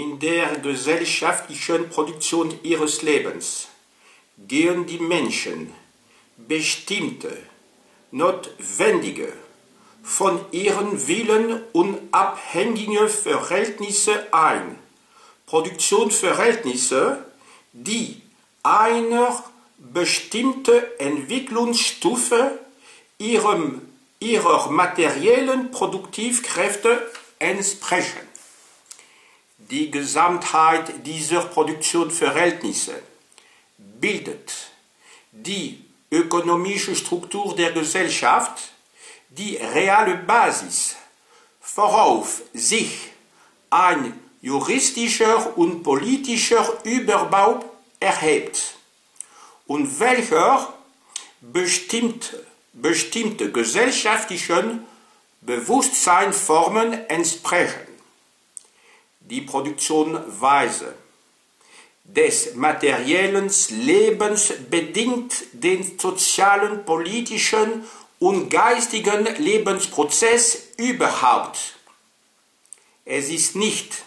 In der gesellschaftlichen Produktion ihres Lebens gehen die Menschen bestimmte, notwendige, von ihrem Willen unabhängige Verhältnisse ein. Produktionsverhältnisse, die einer bestimmten Entwicklungsstufe ihrer materiellen Produktivkräfte entsprechen. Die Gesamtheit dieser Produktionsverhältnisse bildet die ökonomische Struktur der Gesellschaft, die reale Basis, worauf sich ein juristischer und politischer Überbau erhebt und welcher bestimmte gesellschaftlichen Bewusstseinsformen entsprechen. Die Produktionsweise des materiellen Lebens bedingt den sozialen, politischen und geistigen Lebensprozess überhaupt. Es ist nicht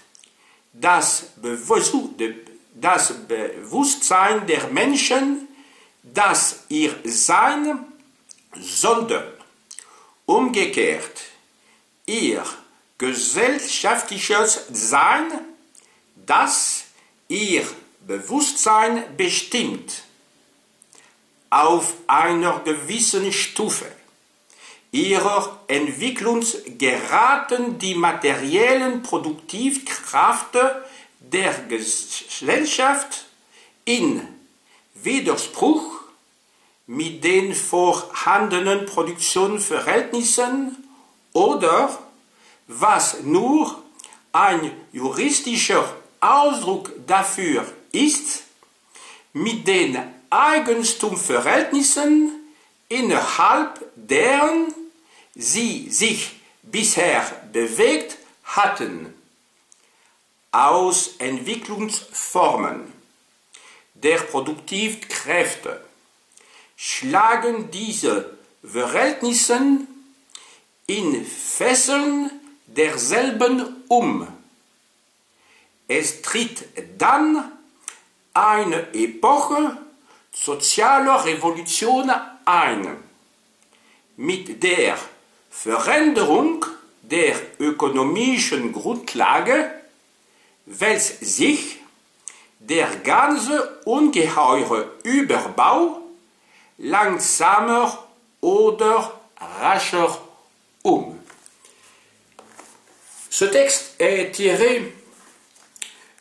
das Bewusstsein der Menschen, das ihr Sein, sondern umgekehrt ihr gesellschaftliches Sein, das ihr Bewusstsein bestimmt. Auf einer gewissen Stufe ihrer Entwicklung geraten die materiellen Produktivkräfte der Gesellschaft in Widerspruch mit den vorhandenen Produktionsverhältnissen oder, was nur ein juristischer Ausdruck dafür ist, mit den Eigentumsverhältnissen, innerhalb deren sie sich bisher bewegt hatten. Aus Entwicklungsformen der Produktivkräfte schlagen diese Verhältnisse in Fesseln derselben um. Es tritt dann eine Epoche sozialer Revolution ein, mit der Veränderung der ökonomischen Grundlage, welche sich der ganze ungeheure Überbau langsamer oder rascher um. Ce texte est tiré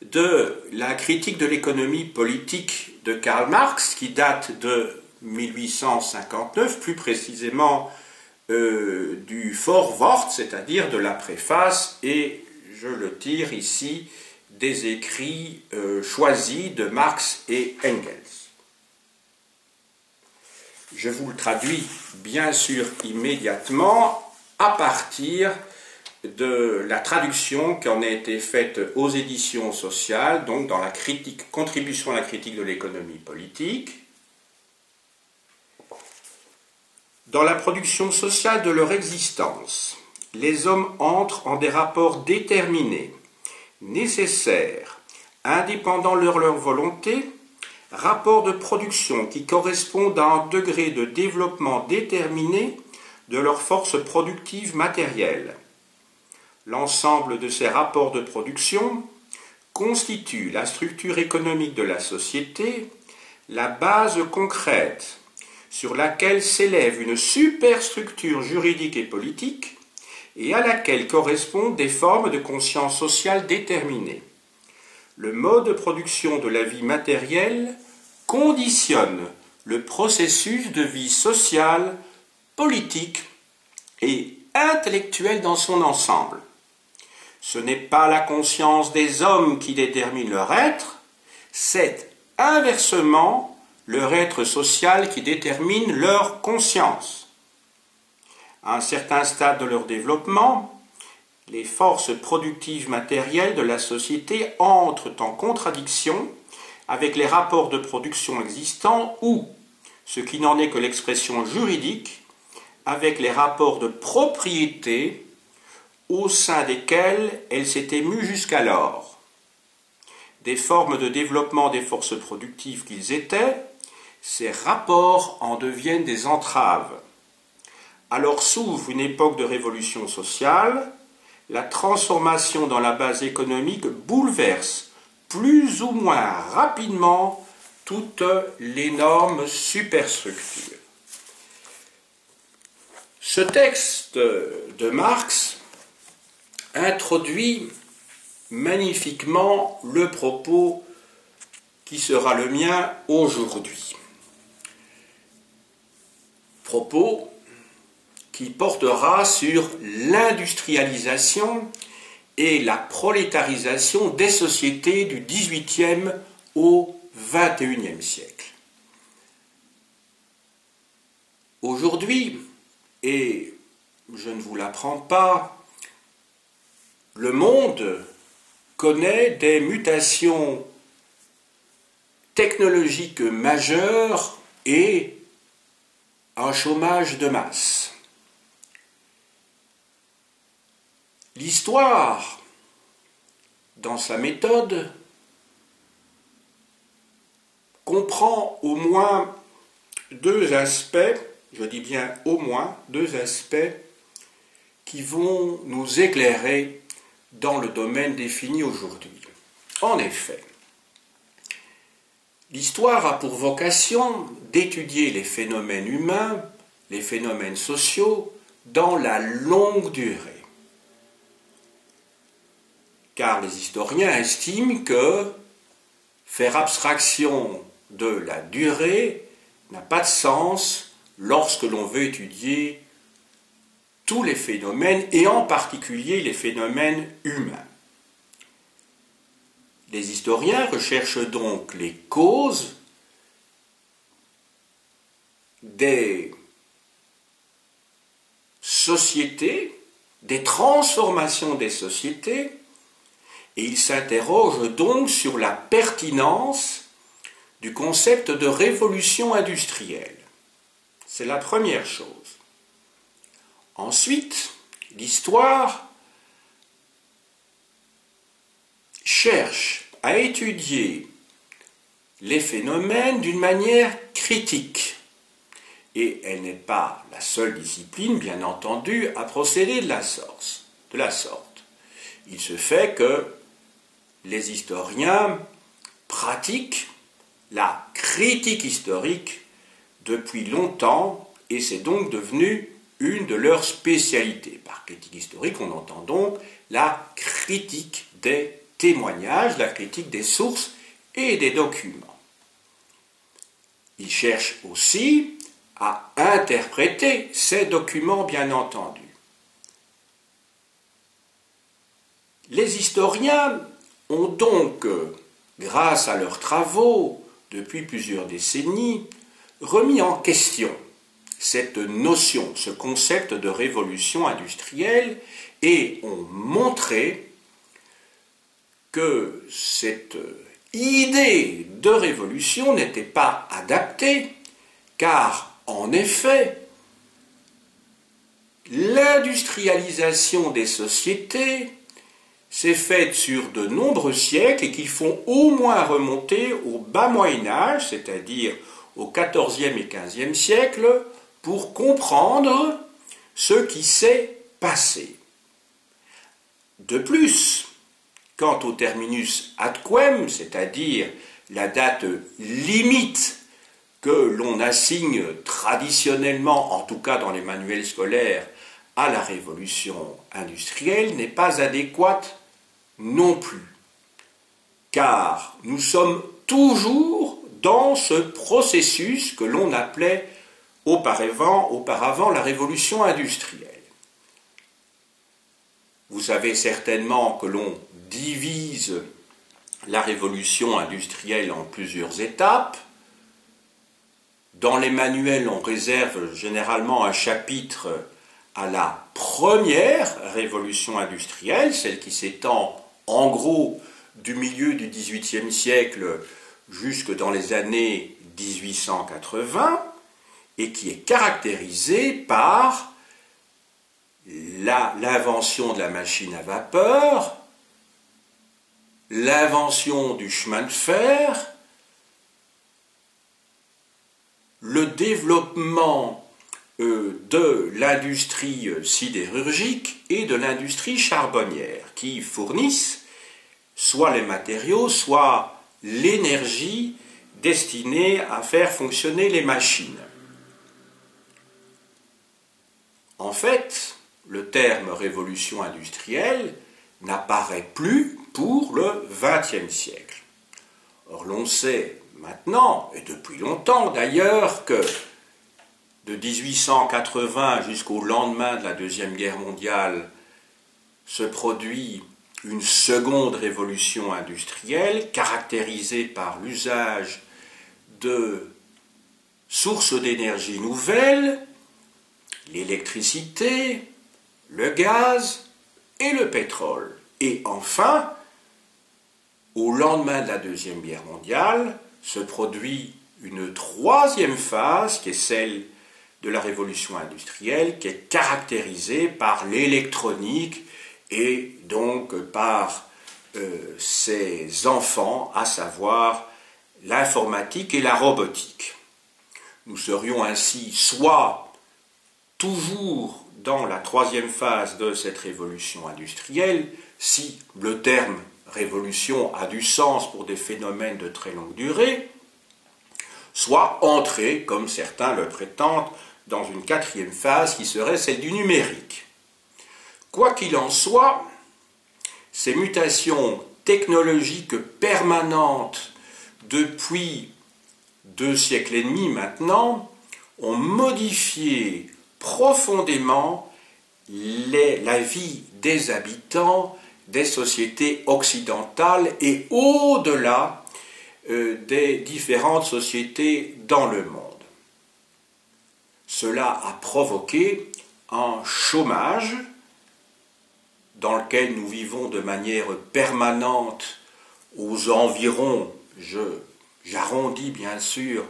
de la critique de l'économie politique de Karl Marx, qui date de 1859, plus précisément du Vorwort, c'est-à-dire de la préface, et je le tire ici des écrits choisis de Marx et Engels. Je vous le traduis bien sûr immédiatement à partir de la traduction qui en a été faite aux éditions sociales, donc dans la critique, contribution à la critique de l'économie politique. Dans la production sociale de leur existence, les hommes entrent en des rapports déterminés, nécessaires, indépendants de leur volonté, rapports de production qui correspondent à un degré de développement déterminé de leur force productive matérielle. L'ensemble de ces rapports de production constitue la structure économique de la société, la base concrète sur laquelle s'élève une superstructure juridique et politique et à laquelle correspondent des formes de conscience sociale déterminées. Le mode de production de la vie matérielle conditionne le processus de vie sociale, politique et intellectuelle dans son ensemble. Ce n'est pas la conscience des hommes qui détermine leur être, c'est inversement leur être social qui détermine leur conscience. À un certain stade de leur développement, les forces productives matérielles de la société entrent en contradiction avec les rapports de production existants ou, ce qui n'en est que l'expression juridique, avec les rapports de propriété au sein desquels elle s'est émue jusqu'alors. des formes de développement des forces productives qu'ils étaient, ces rapports en deviennent des entraves. Alors s'ouvre une époque de révolution sociale, la transformation dans la base économique bouleverse plus ou moins rapidement toute l'énorme superstructure. Ce texte de Marx introduit magnifiquement le propos qui sera le mien aujourd'hui. Propos qui portera sur l'industrialisation et la prolétarisation des sociétés du XVIIIe au XXIe siècle. Aujourd'hui, et je ne vous l'apprends pas, le monde connaît des mutations technologiques majeures et un chômage de masse. L'histoire, dans sa méthode, comprend au moins deux aspects, je dis bien au moins deux aspects, qui vont nous éclairer dans le domaine défini aujourd'hui. En effet, l'histoire a pour vocation d'étudier les phénomènes humains, les phénomènes sociaux, dans la longue durée. Car les historiens estiment que faire abstraction de la durée n'a pas de sens lorsque l'on veut étudier tous les phénomènes, et en particulier les phénomènes humains. Les historiens recherchent donc les causes des sociétés, des transformations des sociétés, et ils s'interrogent donc sur la pertinence du concept de révolution industrielle. C'est la première chose. Ensuite, l'histoire cherche à étudier les phénomènes d'une manière critique. Et elle n'est pas la seule discipline, bien entendu, à procéder de la sorte. Il se fait que les historiens pratiquent la critique historique depuis longtemps, et c'est donc devenu une de leurs spécialités. Par critique historique, on entend donc la critique des témoignages, la critique des sources et des documents. Ils cherchent aussi à interpréter ces documents, bien entendu. Les historiens ont donc, grâce à leurs travaux depuis plusieurs décennies, remis en question cette notion, ce concept de révolution industrielle, et ont montré que cette idée de révolution n'était pas adaptée, car en effet, l'industrialisation des sociétés s'est faite sur de nombreux siècles et qu'il faut au moins remonter au bas Moyen-Âge, c'est-à-dire au XIVe et XVe siècle, pour comprendre ce qui s'est passé. De plus, quant au terminus ad quem, c'est-à-dire la date limite que l'on assigne traditionnellement, en tout cas dans les manuels scolaires, à la révolution industrielle, n'est pas adéquate non plus. Car nous sommes toujours dans ce processus que l'on appelait auparavant la révolution industrielle. Vous savez certainement que l'on divise la révolution industrielle en plusieurs étapes. Dans les manuels, on réserve généralement un chapitre à la première révolution industrielle, celle qui s'étend en gros du milieu du XVIIIe siècle jusque dans les années 1880, et qui est caractérisée par l'invention de la machine à vapeur, l'invention du chemin de fer, le développement de l'industrie sidérurgique et de l'industrie charbonnière, qui fournissent soit les matériaux, soit l'énergie destinée à faire fonctionner les machines. En fait, le terme révolution industrielle n'apparaît plus pour le XXe siècle. Or, l'on sait maintenant, et depuis longtemps d'ailleurs, que de 1880 jusqu'au lendemain de la Deuxième Guerre mondiale se produit une seconde révolution industrielle caractérisée par l'usage de sources d'énergie nouvelles, l'électricité, le gaz et le pétrole. Et enfin, au lendemain de la Deuxième Guerre mondiale, se produit une troisième phase qui est celle de la révolution industrielle, qui est caractérisée par l'électronique et donc par ses enfants, à savoir l'informatique et la robotique. Nous serions ainsi soit toujours dans la troisième phase de cette révolution industrielle, si le terme révolution a du sens pour des phénomènes de très longue durée, soit entré, comme certains le prétendent, dans une quatrième phase qui serait celle du numérique. Quoi qu'il en soit, ces mutations technologiques permanentes depuis 2 siècles et demi maintenant ont modifié profondément la vie des habitants des sociétés occidentales et au-delà des différentes sociétés dans le monde. Cela a provoqué un chômage dans lequel nous vivons de manière permanente aux environs, j'arrondis bien sûr,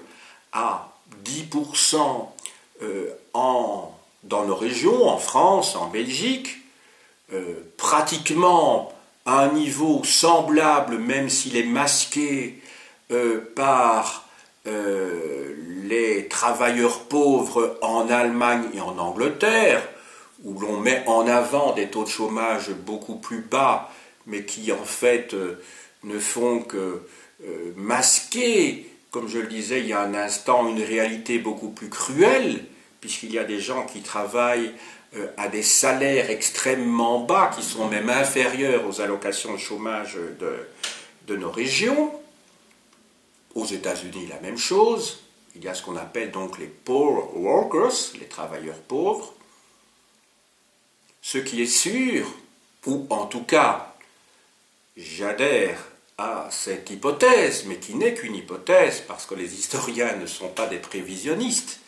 à 10% dans nos régions, en France, en Belgique, pratiquement à un niveau semblable, même s'il est masqué par les travailleurs pauvres en Allemagne et en Angleterre, où l'on met en avant des taux de chômage beaucoup plus bas, mais qui en fait ne font que masquer, comme je le disais il y a un instant, une réalité beaucoup plus cruelle, puisqu'il y a des gens qui travaillent à des salaires extrêmement bas, qui sont même inférieurs aux allocations de chômage de nos régions. Aux États-Unis, la même chose. Il y a ce qu'on appelle donc les poor workers, les travailleurs pauvres. Ce qui est sûr, ou en tout cas, j'adhère à cette hypothèse, mais qui n'est qu'une hypothèse, parce que les historiens ne sont pas des prévisionnistes,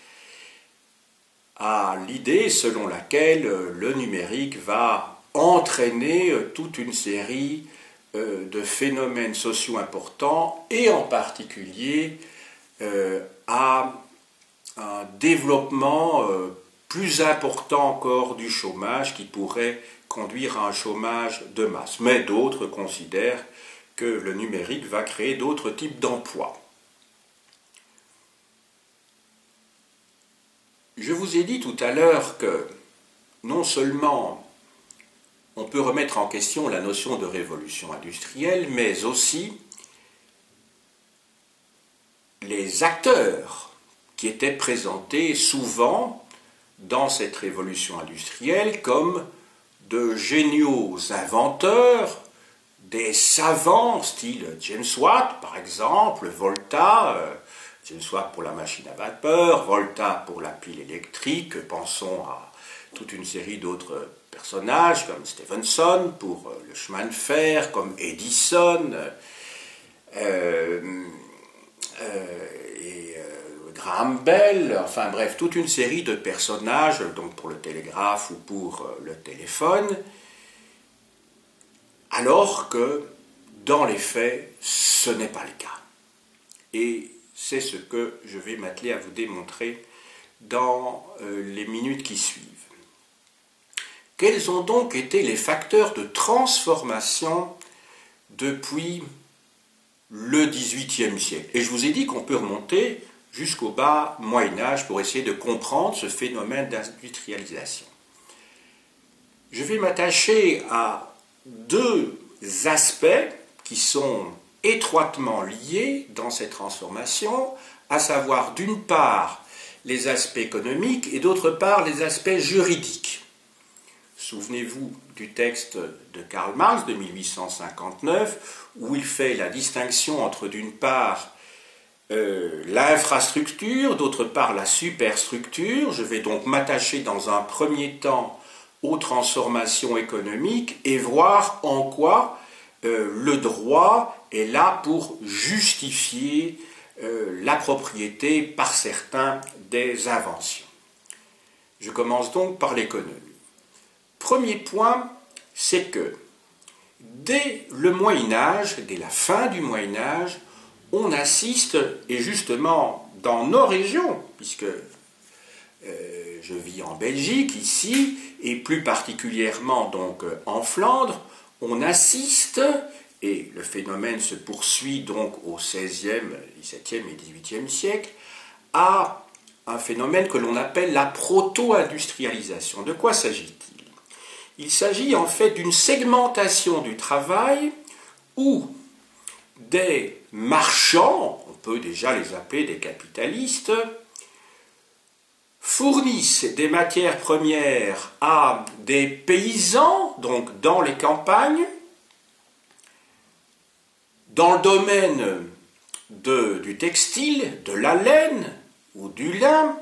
à l'idée selon laquelle le numérique va entraîner toute une série de phénomènes sociaux importants et en particulier à un développement plus important encore du chômage qui pourrait conduire à un chômage de masse. Mais d'autres considèrent que le numérique va créer d'autres types d'emplois. Je vous ai dit tout à l'heure que non seulement on peut remettre en question la notion de révolution industrielle, mais aussi les acteurs qui étaient présentés souvent dans cette révolution industrielle comme de géniaux inventeurs, des savants, style James Watt par exemple, Volta, James Watt pour la machine à vapeur, Volta pour la pile électrique, pensons à toute une série d'autres personnages comme Stephenson pour le chemin de fer, comme Edison et Graham Bell, enfin bref, toute une série de personnages, donc pour le télégraphe ou pour le téléphone, alors que dans les faits, ce n'est pas le cas. Et c'est ce que je vais m'atteler à vous démontrer dans les minutes qui suivent. Quels ont donc été les facteurs de transformation depuis le XVIIIe siècle. Et je vous ai dit qu'on peut remonter jusqu'au bas Moyen-Âge pour essayer de comprendre ce phénomène d'industrialisation. Je vais m'attacher à deux aspects qui sont étroitement liés dans cette transformation, à savoir d'une part les aspects économiques et d'autre part les aspects juridiques. Souvenez-vous du texte de Karl Marx de 1859 où il fait la distinction entre d'une part l'infrastructure, d'autre part la superstructure. Je vais donc m'attacher dans un premier temps aux transformations économiques et voir en quoi le droit est là pour justifier la propriété par certains des inventions. Je commence donc par l'économie. Premier point, c'est que dès le Moyen-Âge, dès la fin du Moyen-Âge, on assiste, et justement dans nos régions, puisque je vis en Belgique ici, et plus particulièrement donc en Flandre, on assiste, et le phénomène se poursuit donc au XVIe, XVIIe et XVIIIe siècle, à un phénomène que l'on appelle la proto-industrialisation. De quoi s'agit-il? Il s'agit en fait d'une segmentation du travail où des marchands, on peut déjà les appeler des capitalistes, fournissent des matières premières à des paysans, donc dans les campagnes, dans le domaine du textile, de la laine ou du lin,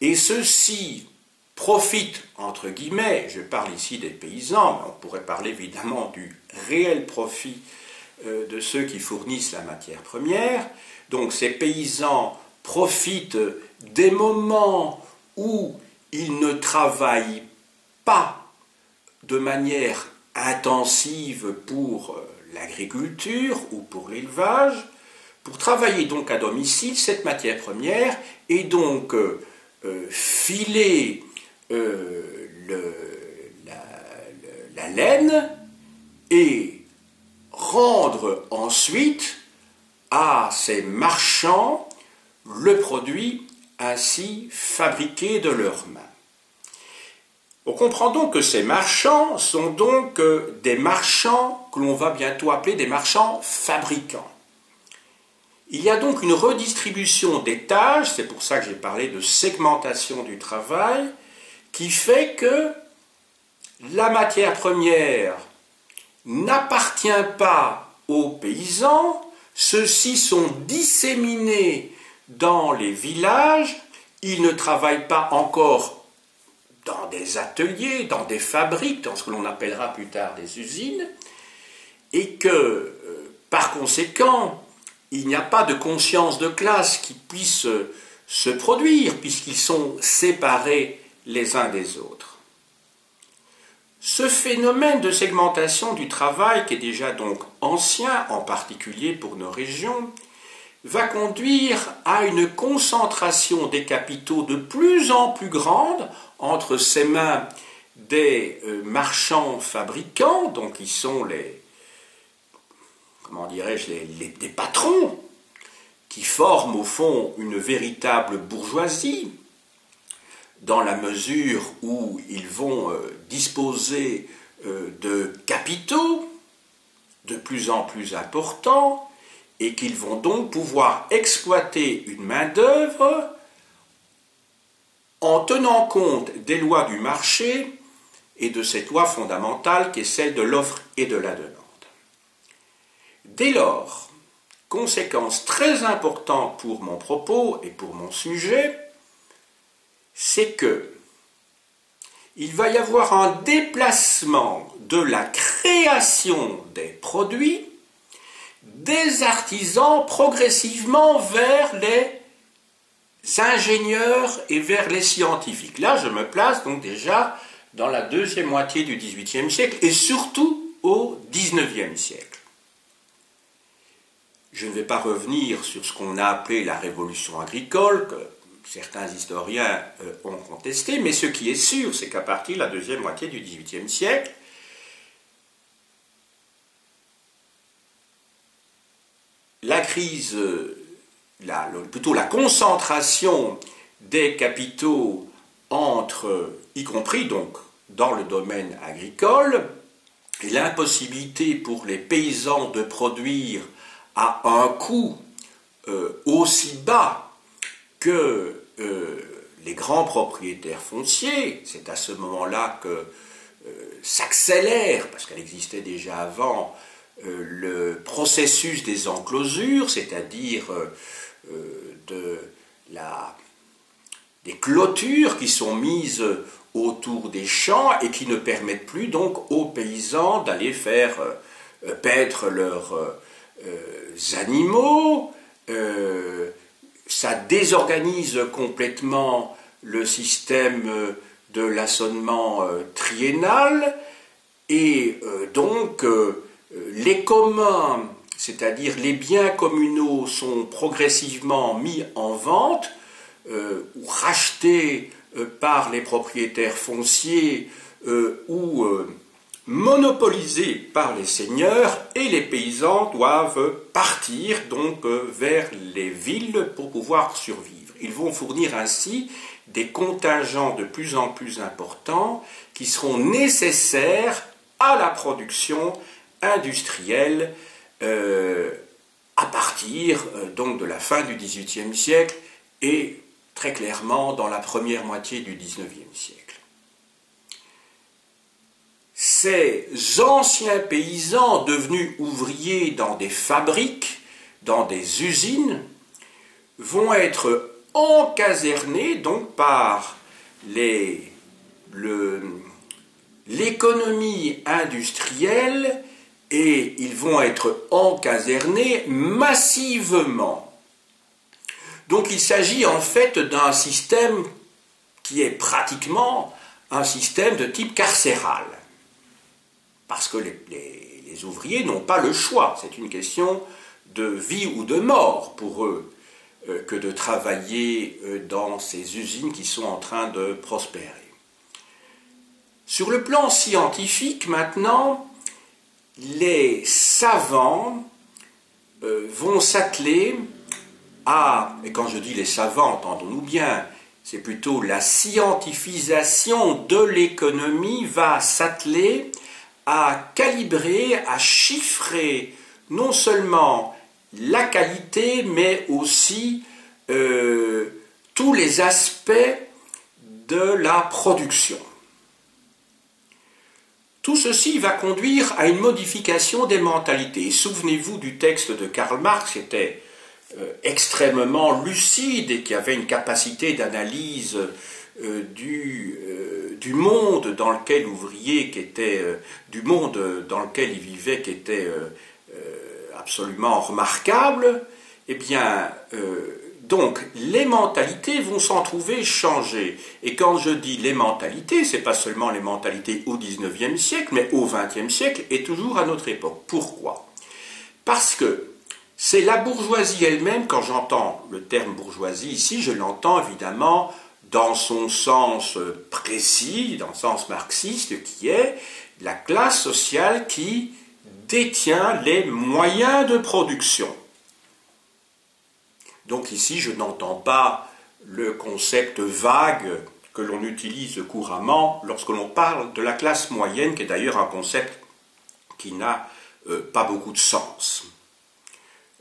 et ceux-ci profitent, entre guillemets, je parle ici des paysans, mais on pourrait parler évidemment du réel profit de ceux qui fournissent la matière première. Donc ces paysans profitent des moments où ils ne travaillent pas de manière intensive pour l'agriculture ou pour l'élevage, pour travailler donc à domicile cette matière première et donc filer la laine et rendre ensuite à ces marchands le produit ainsi fabriqué de leurs mains. On comprend donc que ces marchands sont donc des marchands que l'on va bientôt appeler des marchands fabricants. Il y a donc une redistribution des tâches, c'est pour ça que j'ai parlé de segmentation du travail, qui fait que la matière première n'appartient pas aux paysans, ceux-ci sont disséminés dans les villages, ils ne travaillent pas encore dans des ateliers, dans des fabriques, dans ce que l'on appellera plus tard des usines, et que, par conséquent, il n'y a pas de conscience de classe qui puisse se produire, puisqu'ils sont séparés les uns des autres. Ce phénomène de segmentation du travail, qui est déjà donc ancien, en particulier pour nos régions, va conduire à une concentration des capitaux de plus en plus grande entre ses mains des marchands fabricants, donc qui sont les patrons, qui forment au fond une véritable bourgeoisie, dans la mesure où ils vont disposer de capitaux de plus en plus importants et qu'ils vont donc pouvoir exploiter une main-d'œuvre en tenant compte des lois du marché et de cette loi fondamentale qui est celle de l'offre et de la demande. Dès lors, conséquence très importante pour mon propos et pour mon sujet, c'est que il va y avoir un déplacement de la création des produits des artisans progressivement vers les ingénieurs et vers les scientifiques. Là, je me place donc déjà dans la deuxième moitié du XVIIIe siècle et surtout au XIXe siècle. Je ne vais pas revenir sur ce qu'on a appelé la révolution agricole, que certains historiens ont contesté, mais ce qui est sûr, c'est qu'à partir de la deuxième moitié du XVIIIe siècle, la crise, plutôt la concentration des capitaux y compris donc dans le domaine agricole, et l'impossibilité pour les paysans de produire à un coût aussi bas que les grands propriétaires fonciers. C'est à ce moment-là que s'accélère, parce qu'elle existait déjà avant, le processus des enclosures, c'est-à-dire des clôtures qui sont mises autour des champs et qui ne permettent plus donc aux paysans d'aller faire paître leurs animaux. Ça désorganise complètement le système de l'assonement triennal, et donc les communs, c'est-à-dire les biens communaux, sont progressivement mis en vente ou rachetés par les propriétaires fonciers ou monopolisés par les seigneurs, et les paysans doivent partir donc vers les villes pour pouvoir survivre. Ils vont fournir ainsi des contingents de plus en plus importants qui seront nécessaires à la production industrielle à partir donc de la fin du XVIIIe siècle et très clairement dans la première moitié du XIXe siècle. Ces anciens paysans devenus ouvriers dans des fabriques, dans des usines, vont être encasernés donc par l'économie industrielle, et ils vont être encasernés massivement. Donc il s'agit en fait d'un système qui est pratiquement un système de type carcéral. Parce que les ouvriers n'ont pas le choix. C'est une question de vie ou de mort pour eux que de travailler dans ces usines qui sont en train de prospérer. Sur le plan scientifique, maintenant, les savants vont s'atteler et quand je dis les savants, entendons-nous bien, c'est plutôt la scientifisation de l'économie va s'atteler à calibrer, à chiffrer non seulement la qualité, mais aussi tous les aspects de la production. Tout ceci va conduire à une modification des mentalités. Souvenez-vous du texte de Karl Marx, qui était extrêmement lucide et qui avait une capacité d'analyse du monde dans lequel l'ouvrier, du monde dans lequel il vivait, qui était absolument remarquable. Eh bien, donc, les mentalités vont s'en trouver changées. Et quand je dis les mentalités, ce n'est pas seulement les mentalités au XIXe siècle, mais au XXe siècle et toujours à notre époque. Pourquoi? Parce que c'est la bourgeoisie elle-même. Quand j'entends le terme bourgeoisie ici, je l'entends évidemment dans son sens précis, dans le sens marxiste, qui est la classe sociale qui détient les moyens de production. Donc ici, je n'entends pas le concept vague que l'on utilise couramment lorsque l'on parle de la classe moyenne, qui est d'ailleurs un concept qui n'a pas beaucoup de sens.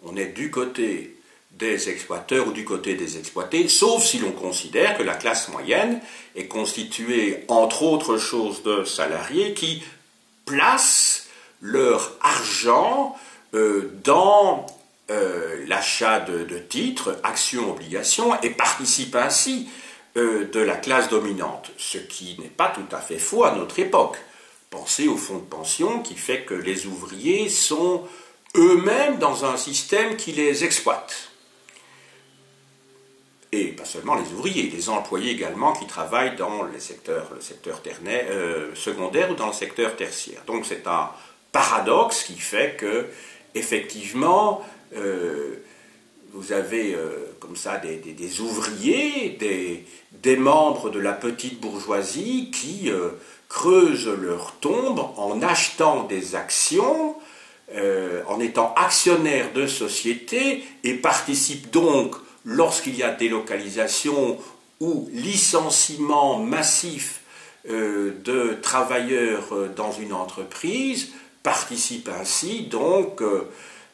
On est du côté des exploiteurs ou du côté des exploités, sauf si l'on considère que la classe moyenne est constituée, entre autres choses, de salariés qui placent leur argent dans l'achat de titres, actions, obligations, et participent ainsi de la classe dominante, ce qui n'est pas tout à fait faux à notre époque. Pensez au fonds de pension qui fait que les ouvriers sont eux-mêmes dans un système qui les exploite. Et pas seulement les ouvriers, les employés également qui travaillent dans le secteur secondaire ou dans le secteur tertiaire. Donc c'est un paradoxe qui fait que, effectivement, vous avez comme ça des ouvriers, des membres de la petite bourgeoisie qui creusent leur tombe en achetant des actions en étant actionnaire de société et participe donc, lorsqu'il y a délocalisation ou licenciement massif de travailleurs dans une entreprise, participe ainsi donc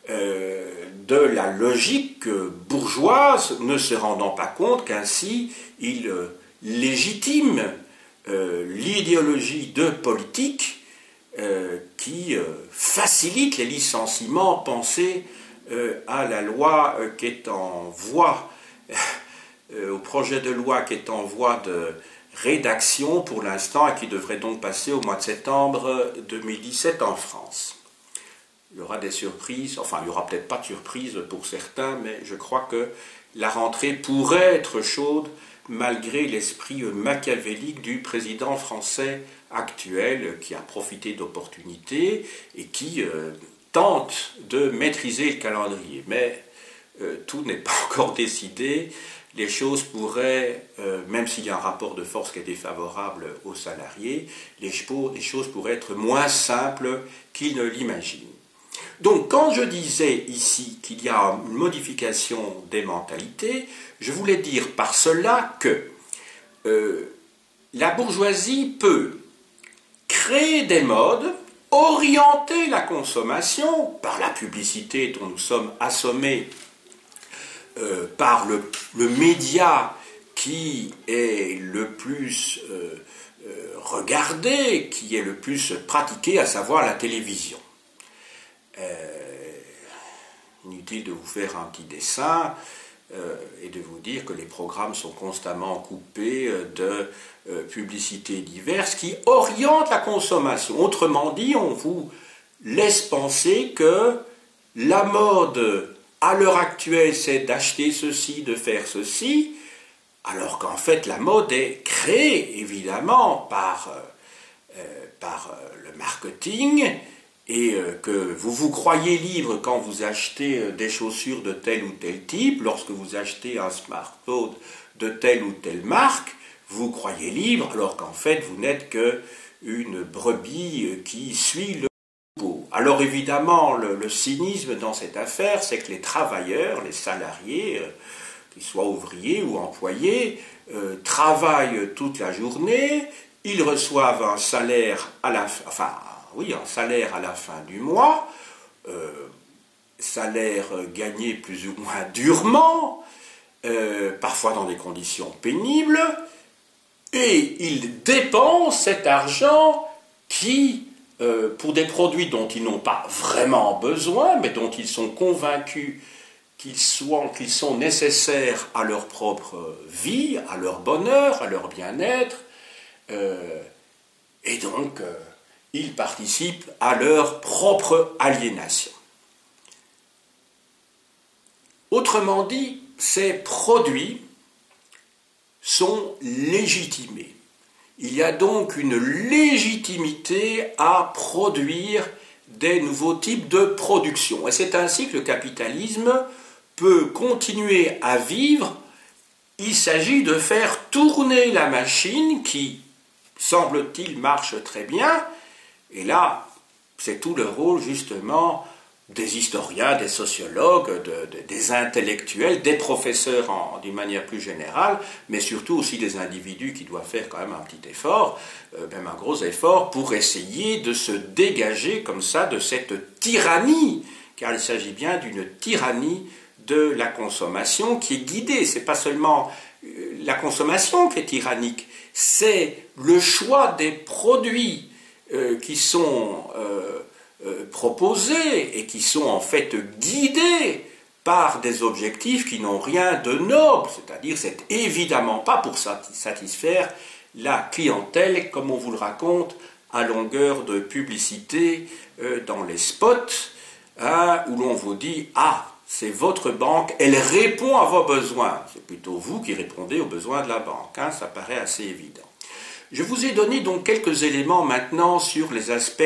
de la logique bourgeoise, ne se rendant pas compte qu'ainsi il légitime l'idéologie de politique qui facilite les licenciements. Pensez à la loi qui est en voie, au projet de loi qui est en voie de rédaction pour l'instant et qui devrait donc passer au mois de septembre 2017 en France. Il y aura des surprises, enfin il n'y aura peut-être pas de surprises pour certains, mais je crois que la rentrée pourrait être chaude malgré l'esprit machiavélique du président français actuel qui a profité d'opportunités et qui tente de maîtriser le calendrier. Mais tout n'est pas encore décidé. Les choses pourraient, même s'il y a un rapport de force qui est défavorable aux salariés, les choses pourraient être moins simples qu'ils ne l'imaginent. Donc quand je disais ici qu'il y a une modification des mentalités, je voulais dire par cela que la bourgeoisie peut créer des modes, orienter la consommation par la publicité dont nous sommes assommés, par le média qui est le plus regardé, qui est le plus pratiqué, à savoir la télévision. Inutile de vous faire un petit dessin et de vous dire que les programmes sont constamment coupés de publicités diverses qui orientent la consommation. Autrement dit, on vous laisse penser que la mode à l'heure actuelle, c'est d'acheter ceci, de faire ceci, alors qu'en fait la mode est créée évidemment par le marketing, et que vous croyez libre quand vous achetez des chaussures de tel ou tel type, lorsque vous achetez un smartphone de telle ou telle marque, vous croyez libre, alors qu'en fait vous n'êtes qu'une brebis qui suit le troupeau. Alors évidemment, le cynisme dans cette affaire, c'est que les travailleurs, les salariés, qu'ils soient ouvriers ou employés, travaillent toute la journée, ils reçoivent un salaire à la fin, un salaire à la fin du mois, salaire gagné plus ou moins durement, parfois dans des conditions pénibles, et ils dépensent cet argent qui, pour des produits dont ils n'ont pas vraiment besoin, mais dont ils sont convaincus qu'ils sont nécessaires à leur propre vie, à leur bonheur, à leur bien-être, et donc ils participent à leur propre aliénation. Autrement dit, ces produits sont légitimés. Il y a donc une légitimité à produire des nouveaux types de production. Et c'est ainsi que le capitalisme peut continuer à vivre. Il s'agit de faire tourner la machine qui, semble-t-il, marche très bien. Et là, c'est tout le rôle justement des historiens, des sociologues, des intellectuels, des professeurs d'une manière plus générale, mais surtout aussi des individus qui doivent faire quand même un petit effort, même un gros effort, pour essayer de se dégager comme ça de cette tyrannie, car il s'agit bien d'une tyrannie de la consommation qui est guidée. C'est pas seulement la consommation qui est tyrannique, c'est le choix des produits qui sont proposés et qui sont en fait guidés par des objectifs qui n'ont rien de noble, c'est-à-dire c'est évidemment pas pour satisfaire la clientèle comme on vous le raconte à longueur de publicité dans les spots, où l'on vous dit « Ah, c'est votre banque, elle répond à vos besoins ». C'est plutôt vous qui répondez aux besoins de la banque, ça paraît assez évident. Je vous ai donné donc quelques éléments maintenant sur les aspects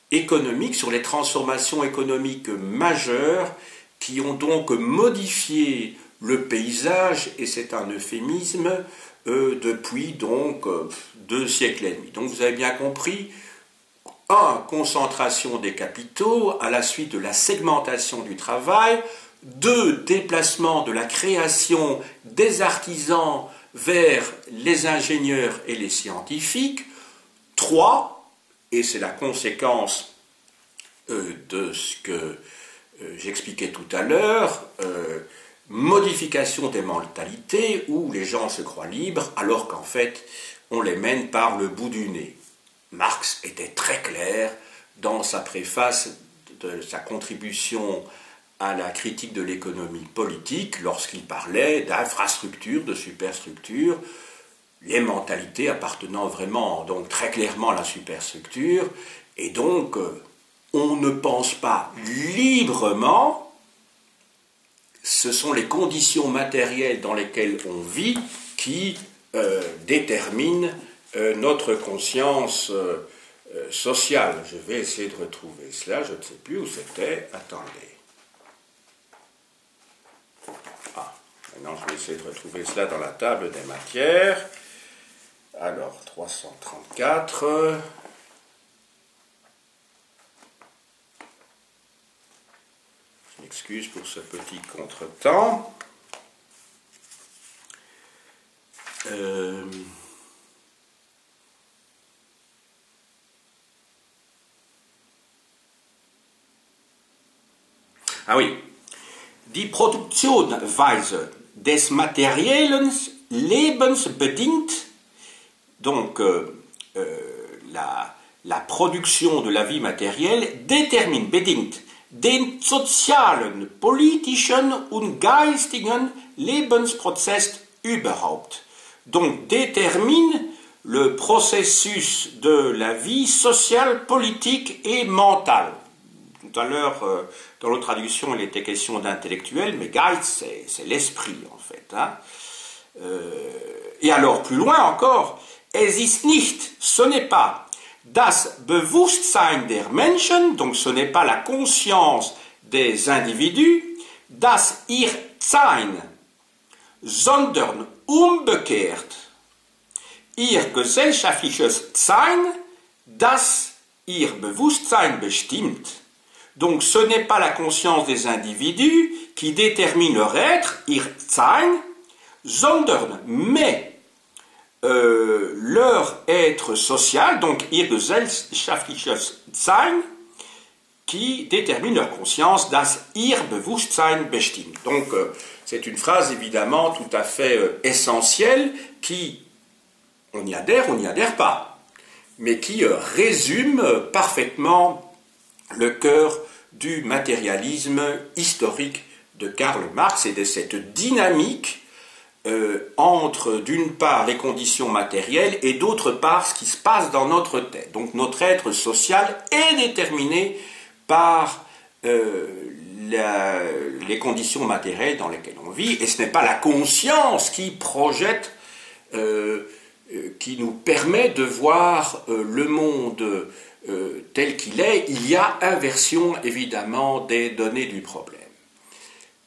économiques, sur les transformations économiques majeures qui ont donc modifié le paysage, et c'est un euphémisme, depuis donc 2 siècles et demi. Donc vous avez bien compris 1. Concentration des capitaux à la suite de la segmentation du travail. 2. Déplacement de la création des artisans vers les ingénieurs et les scientifiques. 3. Et c'est la conséquence de ce que j'expliquais tout à l'heure, modification des mentalités où les gens se croient libres alors qu'en fait on les mène par le bout du nez. Marx était très clair dans sa préface de sa contribution à la critique de l'économie politique lorsqu'il parlait d'infrastructures, de superstructures, les mentalités appartenant vraiment donc très clairement à la superstructure, et donc on ne pense pas librement. Ce sont les conditions matérielles dans lesquelles on vit qui déterminent notre conscience sociale. Je vais essayer de retrouver cela, je ne sais plus où c'était. Attendez. Ah, maintenant je vais essayer de retrouver cela dans la table des matières. Alors, 334. Je m'excuse pour ce petit contretemps. Ah oui. Die Produktionsweise des materiellen Lebens bedingt, donc la production de la vie matérielle détermine, bedingt, den sozialen, politischen und geistigen Lebensprozess überhaupt. Donc détermine le processus de la vie sociale, politique et mentale. Tout à l'heure, dans l'autre traduction, il était question d'intellectuel, mais Geist, c'est l'esprit, en fait. Hein. Et alors, plus loin encore, es ist nicht, ce n'est pas, das Bewusstsein der Menschen, donc ce n'est pas la conscience des individus, das ihr Sein, sondern umgekehrt, ihr gesellschaftliches Sein, das ihr Bewusstsein bestimmt. Donc ce n'est pas la conscience des individus qui détermine leur être, ihr Sein, sondern, mais leur être social, donc ihr gesellschaftliches Sein, qui détermine leur conscience, das ihr Bewusstsein bestimmt. Donc c'est une phrase évidemment tout à fait essentielle qui, on y adhère pas, mais qui résume parfaitement le cœur du matérialisme historique de Karl Marx et de cette dynamique entre d'une part les conditions matérielles et d'autre part ce qui se passe dans notre tête. Donc notre être social est déterminé par les conditions matérielles dans lesquelles on vit, et ce n'est pas la conscience qui projette, qui nous permet de voir le monde tel qu'il est. Il y a inversion évidemment des données du problème.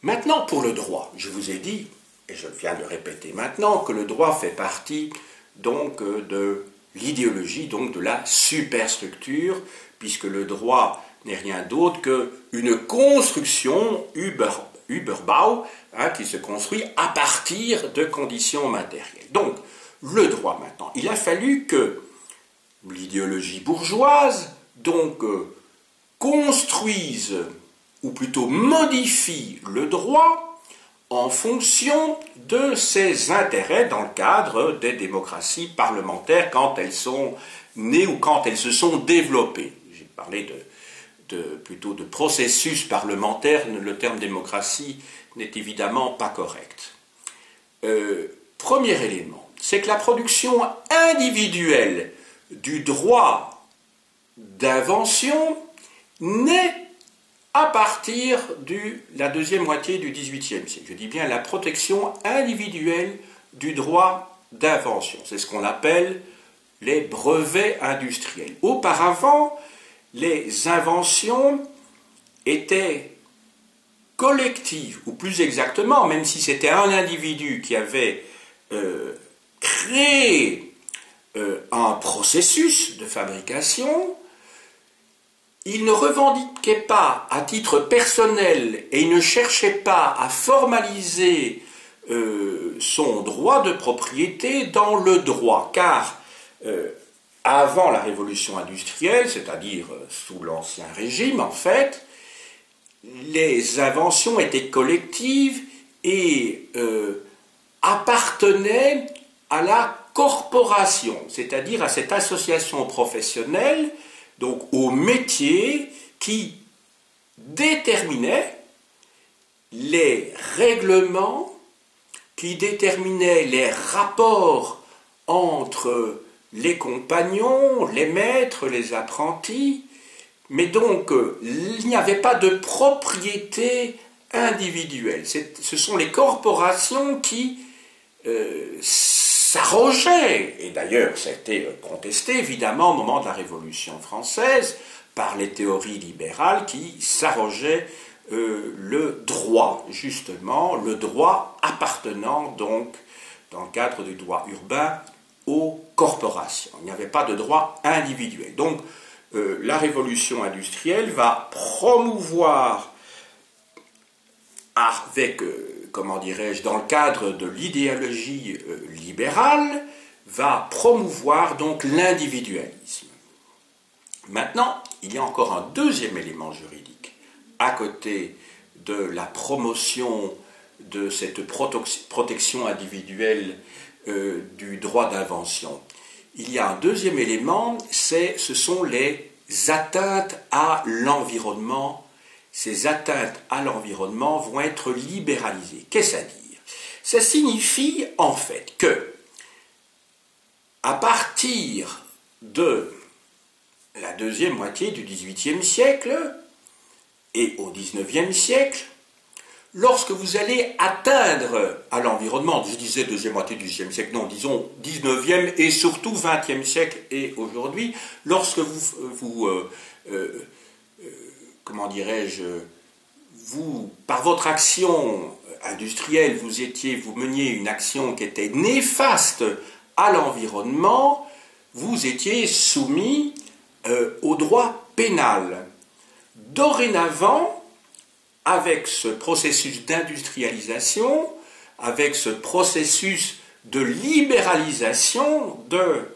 Maintenant pour le droit, je vous ai dit, et je viens de répéter maintenant, que le droit fait partie donc de l'idéologie, donc de la superstructure, puisque le droit n'est rien d'autre qu'une construction Überbau, hein, qui se construit à partir de conditions matérielles. Donc, le droit maintenant, il a fallu que l'idéologie bourgeoise donc construise, ou plutôt modifie le droit en fonction de ses intérêts dans le cadre des démocraties parlementaires quand elles sont nées ou quand elles se sont développées. J'ai parlé plutôt de processus parlementaire, le terme démocratie n'est évidemment pas correct. Premier élément, c'est que la production individuelle du droit d'invention naît à partir de la deuxième moitié du XVIIIe siècle. Je dis bien la protection individuelle du droit d'invention. C'est ce qu'on appelle les brevets industriels. Auparavant, les inventions étaient collectives, ou plus exactement, même si c'était un individu qui avait créé un processus de fabrication, il ne revendiquait pas à titre personnel et il ne cherchait pas à formaliser son droit de propriété dans le droit, car avant la révolution industrielle, c'est-à-dire sous l'Ancien Régime en fait, les inventions étaient collectives et appartenaient à la corporation, c'est-à-dire à cette association professionnelle, donc au métier qui déterminait les règlements, qui déterminait les rapports entre les compagnons, les maîtres, les apprentis, mais donc il n'y avait pas de propriété individuelle. Ce sont les corporations qui s'arrogeaient, et d'ailleurs ça a été contesté évidemment au moment de la Révolution française par les théories libérales qui s'arrogeaient le droit, justement, le droit appartenant donc dans le cadre du droit urbain aux corporations. Il n'y avait pas de droit individuel. Donc la révolution industrielle va promouvoir avec, comment dirais-je, dans le cadre de l'idéologie libérale, va promouvoir donc l'individualisme. Maintenant, il y a encore un deuxième élément juridique, à côté de la promotion de cette protection individuelle du droit d'invention. Il y a un deuxième élément, ce sont les atteintes à l'environnement. Ces atteintes à l'environnement vont être libéralisées. Qu'est-ce à dire? Ça signifie en fait que, à partir de la deuxième moitié du XVIIIe siècle et au XIXe siècle, lorsque vous allez atteindre à l'environnement, je disais deuxième moitié du XVIIe siècle, non, disons XIXe et surtout XXe siècle et aujourd'hui, lorsque comment dirais-je, vous, par votre action industrielle, vous meniez une action qui était néfaste à l'environnement, vous étiez soumis au droit pénal. Dorénavant, avec ce processus d'industrialisation, avec ce processus de libéralisation de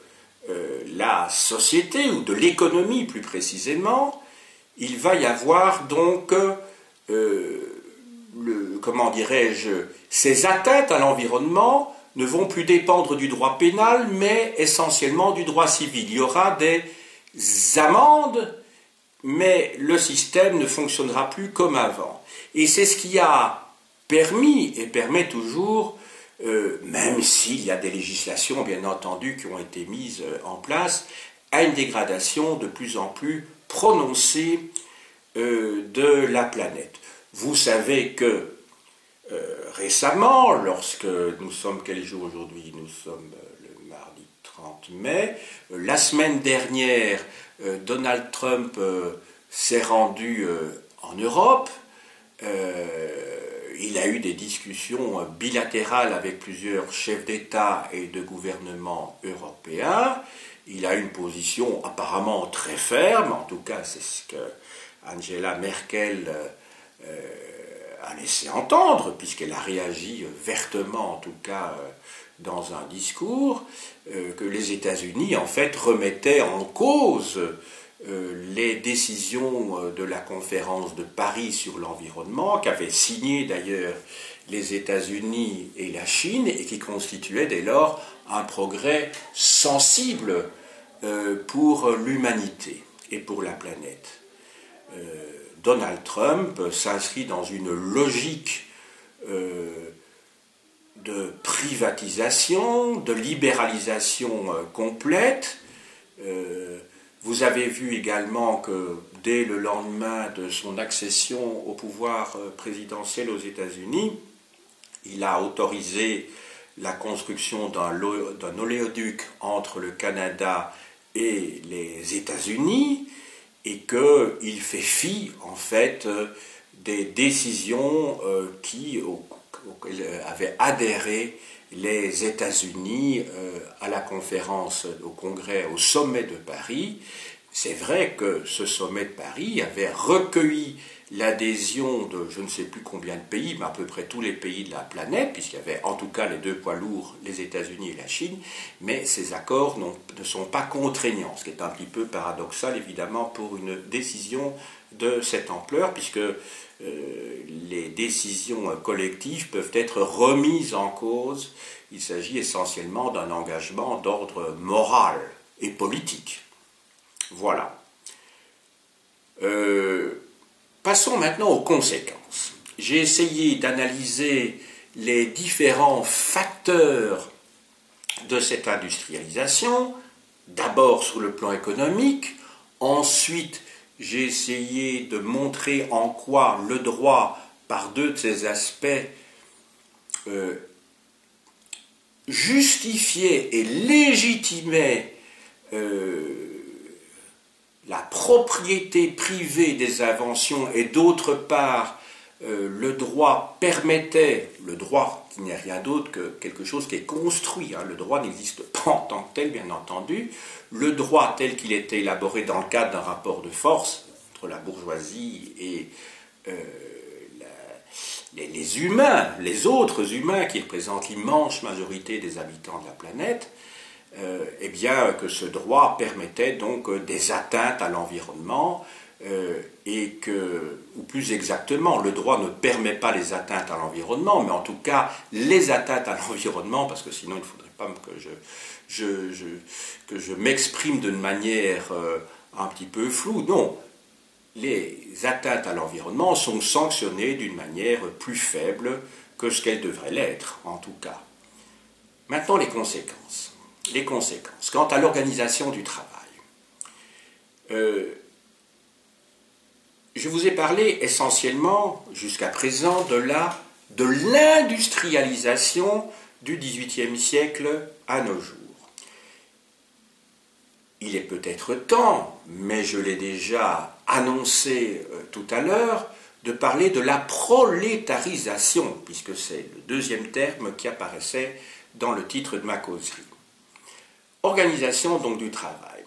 la société, ou de l'économie plus précisément, il va y avoir donc, comment dirais-je, ces atteintes à l'environnement ne vont plus dépendre du droit pénal, mais essentiellement du droit civil. Il y aura des amendes, mais le système ne fonctionnera plus comme avant. Et c'est ce qui a permis, et permet toujours, même s'il y a des législations, bien entendu, qui ont été mises en place, à une dégradation de plus en plus prononcée de la planète. Vous savez que récemment, lorsque nous sommes, quel jour aujourd'hui? Nous sommes le mardi 30 mai. La semaine dernière, Donald Trump s'est rendu en Europe. Il a eu des discussions bilatérales avec plusieurs chefs d'État et de gouvernement européens. Il a une position apparemment très ferme, en tout cas c'est ce que Angela Merkel a laissé entendre, puisqu'elle a réagi vertement, en tout cas dans un discours, que les États-Unis en fait remettaient en cause les décisions de la conférence de Paris sur l'environnement, qu'avaient signé d'ailleurs les États-Unis et la Chine, et qui constituait dès lors un progrès sensible pour l'humanité et pour la planète. Donald Trump s'inscrit dans une logique de privatisation, de libéralisation complète. Vous avez vu également que dès le lendemain de son accession au pouvoir présidentiel aux États-Unis, il a autorisé la construction d'un oléoduc entre le Canada et les États-Unis, et qu'il fait fi, en fait, des décisions auxquelles avaient adhéré les États-Unis à la conférence, au congrès, au sommet de Paris, c'est vrai que ce sommet de Paris avait recueilli l'adhésion de je ne sais plus combien de pays, mais à peu près tous les pays de la planète, puisqu'il y avait en tout cas les deux poids lourds, les États-Unis et la Chine, mais ces accords ne sont pas contraignants, ce qui est un petit peu paradoxal évidemment pour une décision de cette ampleur, puisque les décisions collectives peuvent être remises en cause. Il s'agit essentiellement d'un engagement d'ordre moral et politique. Voilà. Passons maintenant aux conséquences. J'ai essayé d'analyser les différents facteurs de cette industrialisation, d'abord sur le plan économique, ensuite j'ai essayé de montrer en quoi le droit, par deux de ses aspects, justifiait et légitimait la propriété privée des inventions et d'autre part le droit permettait, le droit qui n'est rien d'autre que quelque chose qui est construit, le droit n'existe pas en tant que tel bien entendu, le droit tel qu'il était élaboré dans le cadre d'un rapport de force entre la bourgeoisie et les humains, les autres humains qui représentent l'immense majorité des habitants de la planète, eh bien que ce droit permettait donc des atteintes à l'environnement et que, ou plus exactement, le droit ne permet pas les atteintes à l'environnement, mais en tout cas les atteintes à l'environnement, parce que sinon il ne faudrait pas que je m'exprime d'une manière un petit peu floue. Non, les atteintes à l'environnement sont sanctionnées d'une manière plus faible que ce qu'elles devraient l'être, en tout cas. Maintenant, les conséquences. Les conséquences. Quant à l'organisation du travail, je vous ai parlé essentiellement, jusqu'à présent, de l'industrialisation du XVIIIe siècle à nos jours. Il est peut-être temps, mais je l'ai déjà annoncé tout à l'heure, de parler de la prolétarisation, puisque c'est le deuxième terme qui apparaissait dans le titre de ma causerie. Organisation donc du travail.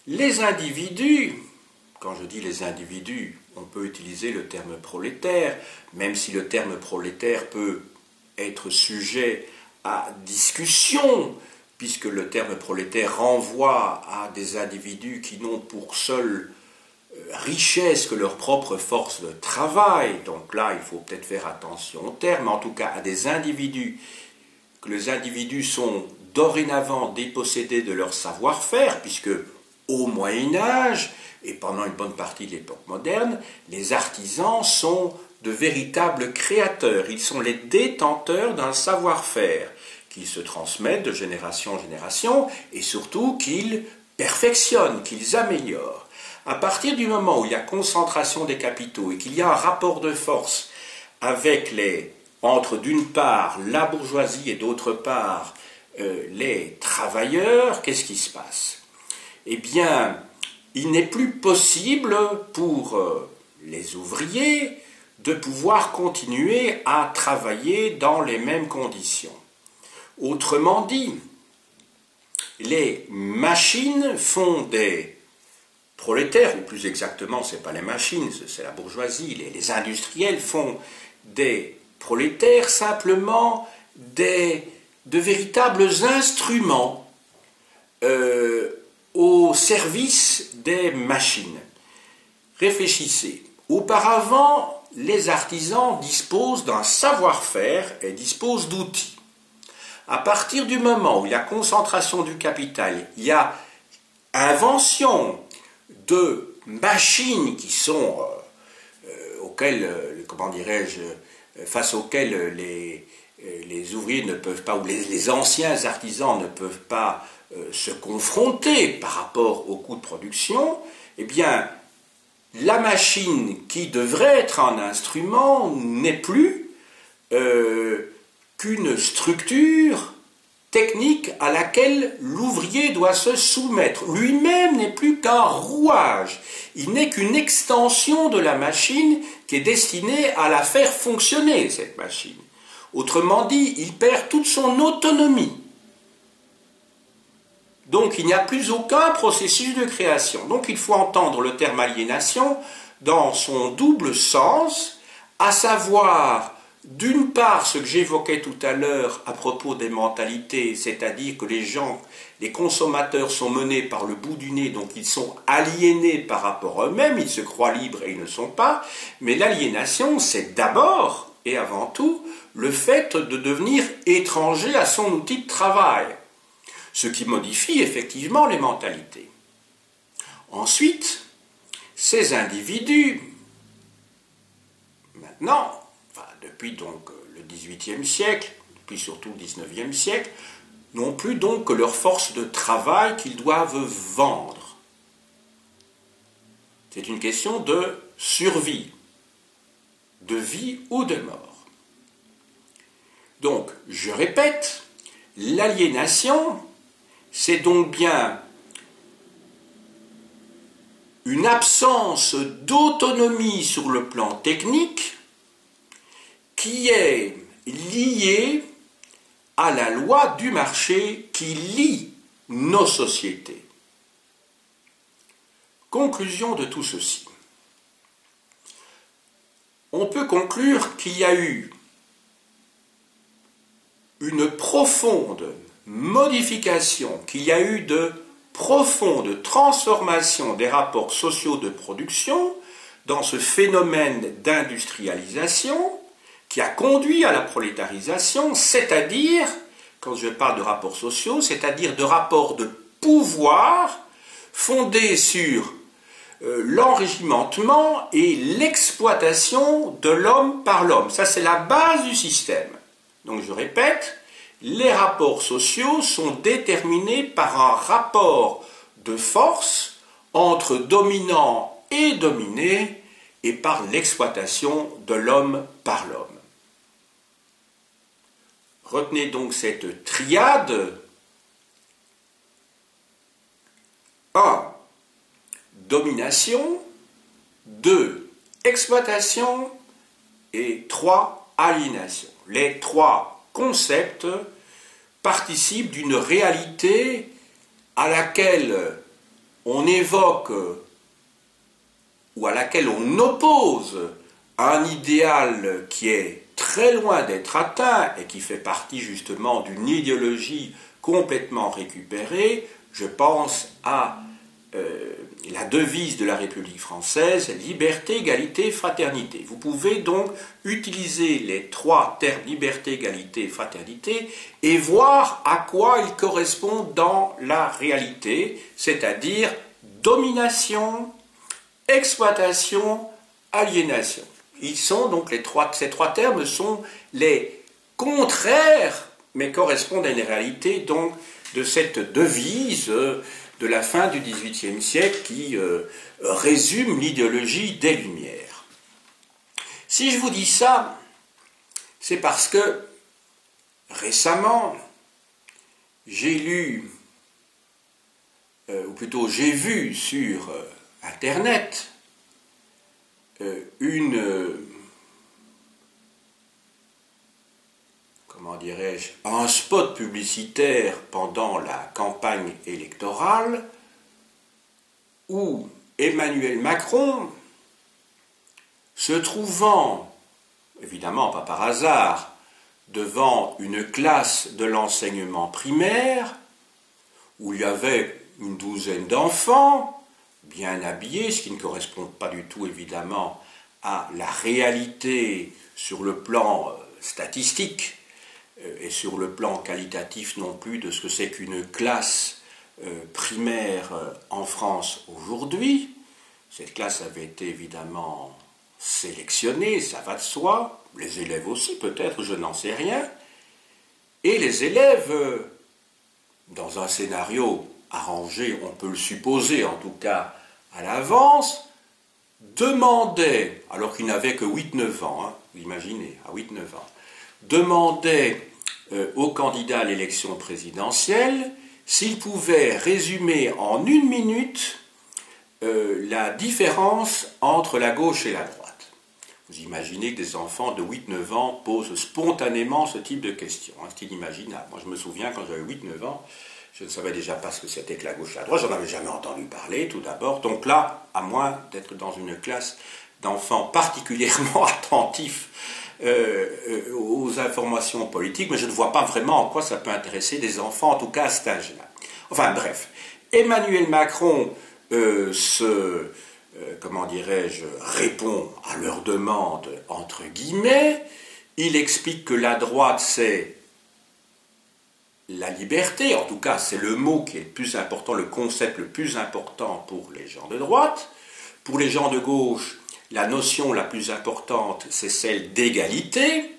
Les individus, quand je dis les individus, on peut utiliser le terme prolétaire, même si le terme prolétaire peut être sujet à discussion, puisque le terme prolétaire renvoie à des individus qui n'ont pour seule richesse que leur propre force de travail. Donc là, il faut peut-être faire attention au terme, en tout cas à des individus, que les individus sont dorénavant dépossédés de leur savoir-faire, puisque au Moyen-Âge, et pendant une bonne partie de l'époque moderne, les artisans sont de véritables créateurs, ils sont les détenteurs d'un savoir-faire, qu'ils se transmettent de génération en génération, et surtout qu'ils perfectionnent, qu'ils améliorent. À partir du moment où il y a concentration des capitaux et qu'il y a un rapport de force avec entre d'une part la bourgeoisie et d'autre part les travailleurs, qu'est-ce qui se passe? Eh bien, il n'est plus possible pour les ouvriers de pouvoir continuer à travailler dans les mêmes conditions. Autrement dit, les machines font des prolétaires, ou plus exactement, ce n'est pas les machines, c'est la bourgeoisie, les industriels font des prolétaires simplement de véritables instruments au service des machines. Réfléchissez. Auparavant, les artisans disposent d'un savoir-faire et disposent d'outils. À partir du moment où il y a concentration du capital, il y a invention de machines qui sont face auxquelles les ouvriers ne peuvent pas, ou les anciens artisans ne peuvent pas se confronter par rapport au coût de production, eh bien, la machine qui devrait être un instrument n'est plus qu'une structure technique à laquelle l'ouvrier doit se soumettre. Lui-même n'est plus qu'un rouage. Il n'est qu'une extension de la machine qui est destinée à la faire fonctionner, cette machine. Autrement dit, il perd toute son autonomie. Donc il n'y a plus aucun processus de création. Donc il faut entendre le terme aliénation dans son double sens, à savoir d'une part ce que j'évoquais tout à l'heure à propos des mentalités, c'est-à-dire que les gens, les consommateurs sont menés par le bout du nez, donc ils sont aliénés par rapport à eux-mêmes, ils se croient libres et ils ne sont pas, mais l'aliénation c'est d'abord et avant tout le fait de devenir étranger à son outil de travail, ce qui modifie effectivement les mentalités. Ensuite, ces individus, maintenant, depuis donc le XVIIIe siècle, puis surtout le XIXe siècle, n'ont plus donc que leur force de travail qu'ils doivent vendre. C'est une question de survie, de vie ou de mort. Donc, je répète, l'aliénation, c'est donc bien une absence d'autonomie sur le plan technique qui est liée à la loi du marché qui lie nos sociétés. Conclusion de tout ceci. On peut conclure qu'il y a eu une profonde modification, qu'il y a eu de profondes transformations des rapports sociaux de production dans ce phénomène d'industrialisation qui a conduit à la prolétarisation, c'est-à-dire, quand je parle de rapports sociaux, c'est-à-dire de rapports de pouvoir fondés sur l'enrégimentement et l'exploitation de l'homme par l'homme. Ça, c'est la base du système. Donc, je répète, les rapports sociaux sont déterminés par un rapport de force entre dominant et dominé et par l'exploitation de l'homme par l'homme. Retenez donc cette triade. 1. Domination. 2. Exploitation. Et 3. Aliénation. Les trois concepts participent d'une réalité à laquelle on évoque ou à laquelle on oppose un idéal qui est très loin d'être atteint et qui fait partie justement d'une idéologie complètement récupérée. Je pense à la devise de la République française, liberté, égalité, fraternité. Vous pouvez donc utiliser les trois termes liberté, égalité, fraternité et voir à quoi ils correspondent dans la réalité, c'est-à-dire domination, exploitation, aliénation. Ils sont donc ces trois termes sont les contraires, mais correspondent à une réalité donc de cette devise de la fin du XVIIIe siècle qui résume l'idéologie des Lumières. Si je vous dis ça, c'est parce que récemment, j'ai lu, ou plutôt j'ai vu sur Internet, un spot publicitaire pendant la campagne électorale où Emmanuel Macron, se trouvant, évidemment pas par hasard, devant une classe de l'enseignement primaire où il y avait une douzaine d'enfants, bien habillés, ce qui ne correspond pas du tout évidemment à la réalité sur le plan statistique et sur le plan qualitatif non plus de ce que c'est qu'une classe primaire en France aujourd'hui. Cette classe avait été évidemment sélectionnée, ça va de soi, les élèves aussi peut-être, je n'en sais rien, et les élèves, dans un scénario arrangé, on peut le supposer en tout cas à l'avance, demandaient, alors qu'ils n'avaient que 8-9 ans, vous imaginez, à 8-9 ans, demandaient aux candidats à l'élection présidentielle s'ils pouvaient résumer en 1 minute la différence entre la gauche et la droite. Vous imaginez que des enfants de 8-9 ans posent spontanément ce type de questions. C'est inimaginable. Moi, je me souviens, quand j'avais 8-9 ans, Je ne savais déjà pas ce que c'était que la gauche et la droite, j'en avais jamais entendu parler tout d'abord. Donc là, à moins d'être dans une classe d'enfants particulièrement attentifs aux informations politiques, mais je ne vois pas vraiment en quoi ça peut intéresser des enfants, en tout cas à cet âge-là. Enfin bref, Emmanuel Macron comment dirais-je, répond à leurs demandes entre guillemets. Il explique que la droite c'est la liberté, en tout cas c'est le mot qui est le plus important, le concept le plus important pour les gens de droite. Pour les gens de gauche, la notion la plus importante c'est celle d'égalité.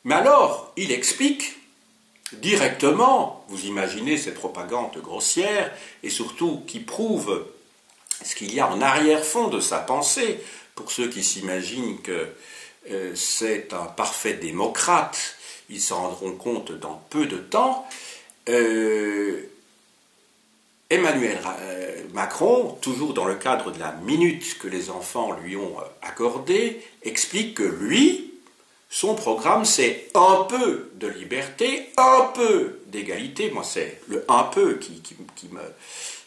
Mais alors, il explique directement, vous imaginez cette propagande grossière, et surtout qui prouve ce qu'il y a en arrière-fond de sa pensée, pour ceux qui s'imaginent que c'est un parfait démocrate, ils s'en rendront compte dans peu de temps. Emmanuel Macron, toujours dans le cadre de la minute que les enfants lui ont accordée, explique que lui, son programme, c'est un peu de liberté, un peu d'égalité. Moi, c'est le un peu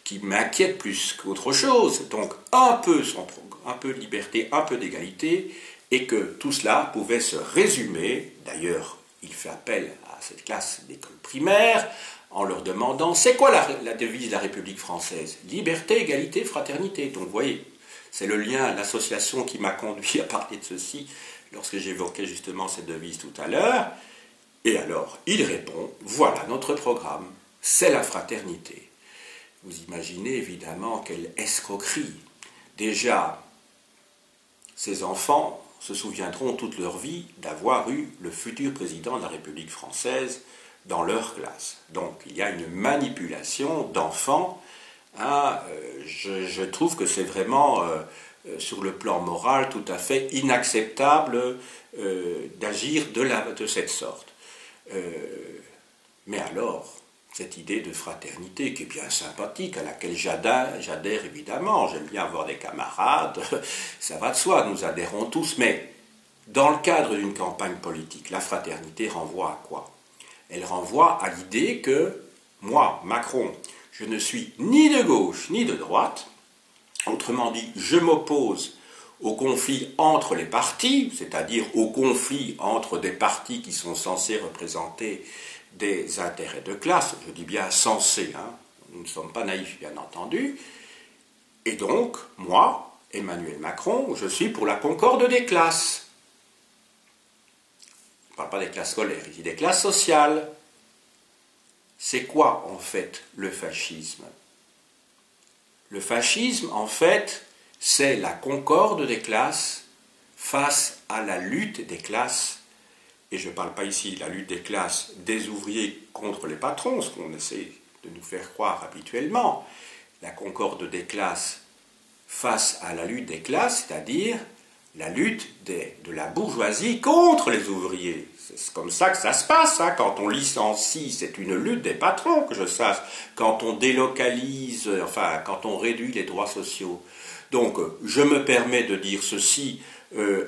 qui m'inquiète plus qu'autre chose. Donc, un peu de liberté, un peu d'égalité, et que tout cela pouvait se résumer. D'ailleurs, il fait appel à cette classe d'école primaire en leur demandant c'est quoi la devise de la République française? Liberté, égalité, fraternité. Donc, vous voyez, c'est le lien, l'association qui m'a conduit à parler de ceci lorsque j'évoquais justement cette devise tout à l'heure. Et alors, il répond, voilà notre programme, c'est la fraternité. Vous imaginez évidemment quelle escroquerie. Déjà, ces enfants se souviendront toute leur vie d'avoir eu le futur président de la République française dans leur classe. Donc, il y a une manipulation d'enfants. Je trouve que c'est vraiment... sur le plan moral, tout à fait inacceptable d'agir de cette sorte. Mais alors, cette idée de fraternité qui est bien sympathique, à laquelle j'adhère évidemment, j'aime bien avoir des camarades, ça va de soi, nous adhérons tous, mais dans le cadre d'une campagne politique, la fraternité renvoie à quoi? Elle renvoie à l'idée que moi, Macron, je ne suis ni de gauche ni de droite. Autrement dit, je m'oppose au conflit entre les partis, c'est-à-dire au conflit entre des partis qui sont censés représenter des intérêts de classe, je dis bien censés, nous ne sommes pas naïfs bien entendu, et donc, moi, Emmanuel Macron, je suis pour la concorde des classes. Je ne parle pas des classes scolaires, je dis des classes sociales. C'est quoi en fait le fascisme? Le fascisme, en fait, c'est la concorde des classes face à la lutte des classes, et je ne parle pas ici de la lutte des classes des ouvriers contre les patrons, ce qu'on essaie de nous faire croire habituellement, la concorde des classes face à la lutte des classes, c'est-à-dire la lutte de la bourgeoisie contre les ouvriers. C'est comme ça que ça se passe, quand on licencie, c'est une lutte des patrons, que je sache, quand on délocalise, quand on réduit les droits sociaux. Donc, je me permets de dire ceci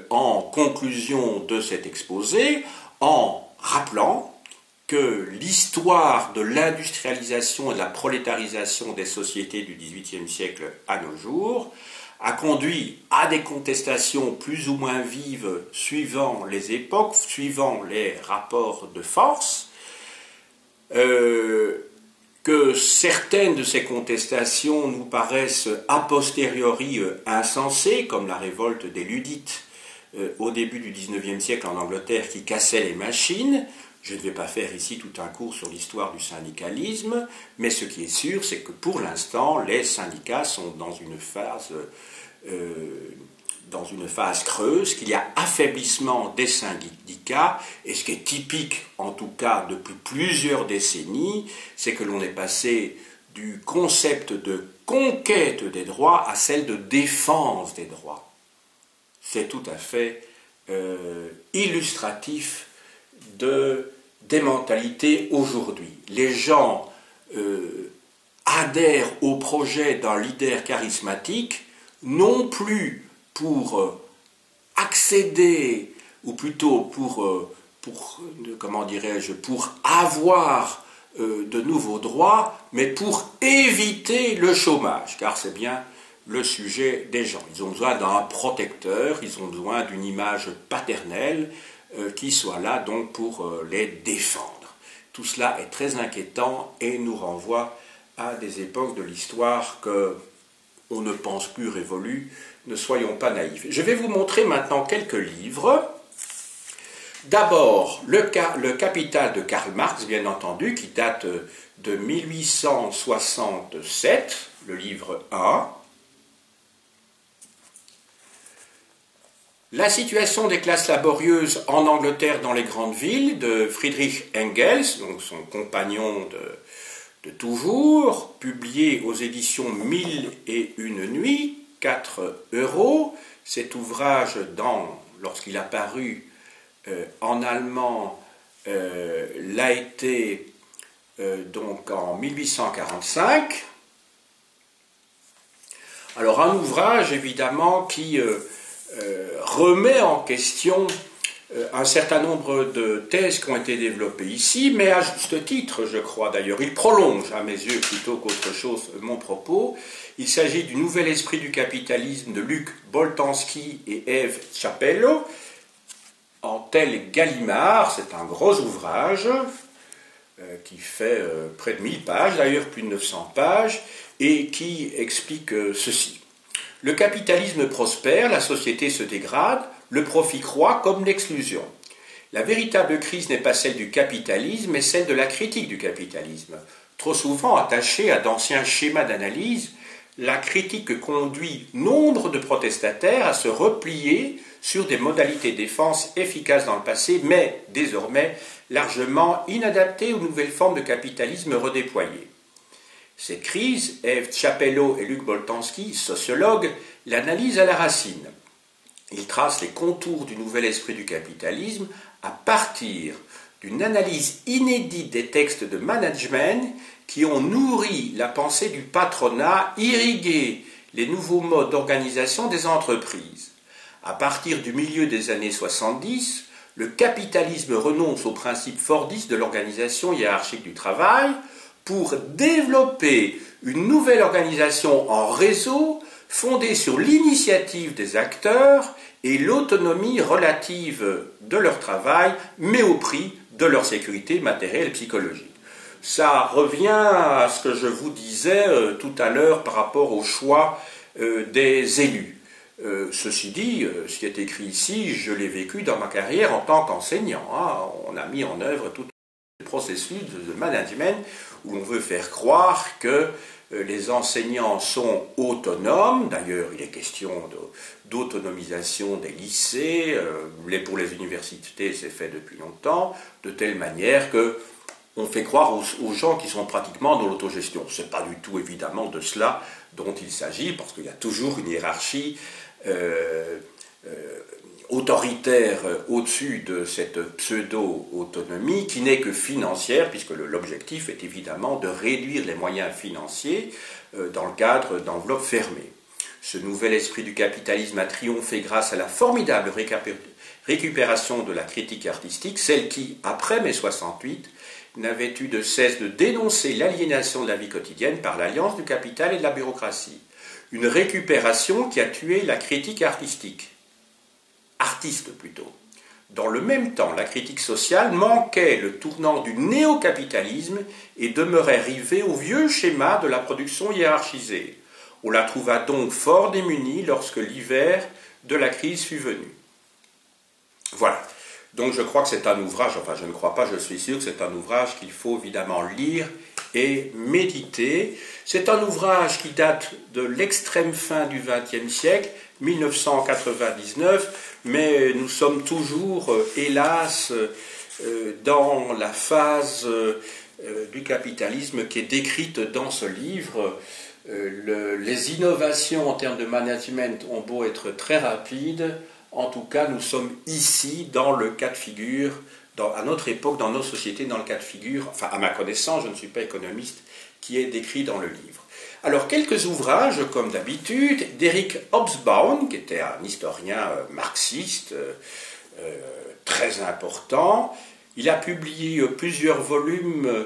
en conclusion de cet exposé, en rappelant que l'histoire de l'industrialisation et de la prolétarisation des sociétés du XVIIIe siècle à nos jours a conduit à des contestations plus ou moins vives suivant les époques, suivant les rapports de force, que certaines de ces contestations nous paraissent a posteriori insensées, comme la révolte des Ludites au début du XIXe siècle en Angleterre qui cassait les machines. Je ne vais pas faire ici tout un cours sur l'histoire du syndicalisme, mais ce qui est sûr, c'est que pour l'instant, les syndicats sont dans une phase creuse, qu'il y a affaiblissement des syndicats, et ce qui est typique, en tout cas depuis plusieurs décennies, c'est que l'on est passé du concept de conquête des droits à celle de défense des droits. C'est tout à fait illustratif des mentalités aujourd'hui. Les gens adhèrent au projet d'un leader charismatique, non plus pour accéder, ou plutôt pour avoir de nouveaux droits, mais pour éviter le chômage, car c'est bien le sujet des gens. Ils ont besoin d'un protecteur, ils ont besoin d'une image paternelle qui soit là donc pour les défendre. Tout cela est très inquiétant et nous renvoie à des époques de l'histoire qu'on ne pense plus révolues. Ne soyons pas naïfs. Je vais vous montrer maintenant quelques livres. D'abord, le Capital de Karl Marx, bien entendu, qui date de 1867, le livre 1. La situation des classes laborieuses en Angleterre dans les grandes villes, de Friedrich Engels, donc son compagnon de toujours, publié aux éditions 1001 nuits, 4 €. Cet ouvrage, lorsqu'il a paru en allemand, l'a été donc en 1845. Alors un ouvrage évidemment qui remet en question un certain nombre de thèses qui ont été développées ici, mais à juste titre, je crois d'ailleurs. Il prolonge, à mes yeux, plutôt qu'autre chose, mon propos. Il s'agit du Nouvel esprit du capitalisme de Luc Boltanski et Ève Chapello, en tel Gallimard. C'est un gros ouvrage qui fait près de 1000 pages, d'ailleurs plus de 900 pages, et qui explique ceci. Le capitalisme prospère, la société se dégrade, le profit croît comme l'exclusion. La véritable crise n'est pas celle du capitalisme, mais celle de la critique du capitalisme. Trop souvent attachée à d'anciens schémas d'analyse, la critique conduit nombre de protestataires à se replier sur des modalités de défense efficaces dans le passé, mais désormais largement inadaptées aux nouvelles formes de capitalisme redéployées. Cette crise, Ève Chapello et Luc Boltanski, sociologues, l'analysent à la racine. Ils tracent les contours du nouvel esprit du capitalisme à partir d'une analyse inédite des textes de management qui ont nourri la pensée du patronat, irrigué les nouveaux modes d'organisation des entreprises. À partir du milieu des années 70, le capitalisme renonce aux principes fordistes de l'organisation hiérarchique du travail pour développer une nouvelle organisation en réseau fondée sur l'initiative des acteurs et l'autonomie relative de leur travail, mais au prix de leur sécurité matérielle et psychologique. Ça revient à ce que je vous disais tout à l'heure par rapport au choix des élus. Ceci dit, ce qui est écrit ici, je l'ai vécu dans ma carrière en tant qu'enseignant. On a mis en œuvre tout le processus de management où on veut faire croire que les enseignants sont autonomes. D'ailleurs, il est question d'autonomisation des lycées. Pour les universités, c'est fait depuis longtemps, de telle manière que on fait croire aux gens qui sont pratiquement dans l'autogestion. Ce n'est pas du tout évidemment de cela dont il s'agit, parce qu'il y a toujours une hiérarchie autoritaire au-dessus de cette pseudo-autonomie qui n'est que financière, puisque l'objectif est évidemment de réduire les moyens financiers dans le cadre d'enveloppes fermées. Ce nouvel esprit du capitalisme a triomphé grâce à la formidable récupération de la critique artistique, celle qui, après mai 68, n'avait eu de cesse de dénoncer l'aliénation de la vie quotidienne par l'alliance du capital et de la bureaucratie. Une récupération qui a tué la critique artiste plutôt. Dans le même temps, la critique sociale manquait le tournant du néo-capitalisme et demeurait rivée au vieux schéma de la production hiérarchisée. On la trouva donc fort démunie lorsque l'hiver de la crise fut venu. Voilà. Donc je crois que c'est un ouvrage, enfin je ne crois pas, je suis sûr que c'est un ouvrage qu'il faut évidemment lire et méditer. C'est un ouvrage qui date de l'extrême fin du XXe siècle, 1999, mais nous sommes toujours, hélas, dans la phase du capitalisme qui est décrite dans ce livre. Les innovations en termes de management ont beau être très rapides, en tout cas, nous sommes ici dans le cas de figure, à notre époque, dans nos sociétés, dans le cas de figure, enfin à ma connaissance, je ne suis pas économiste, qui est décrit dans le livre. Alors, quelques ouvrages, comme d'habitude, d'Eric Hobsbawm, qui était un historien marxiste très important. Il a publié plusieurs volumes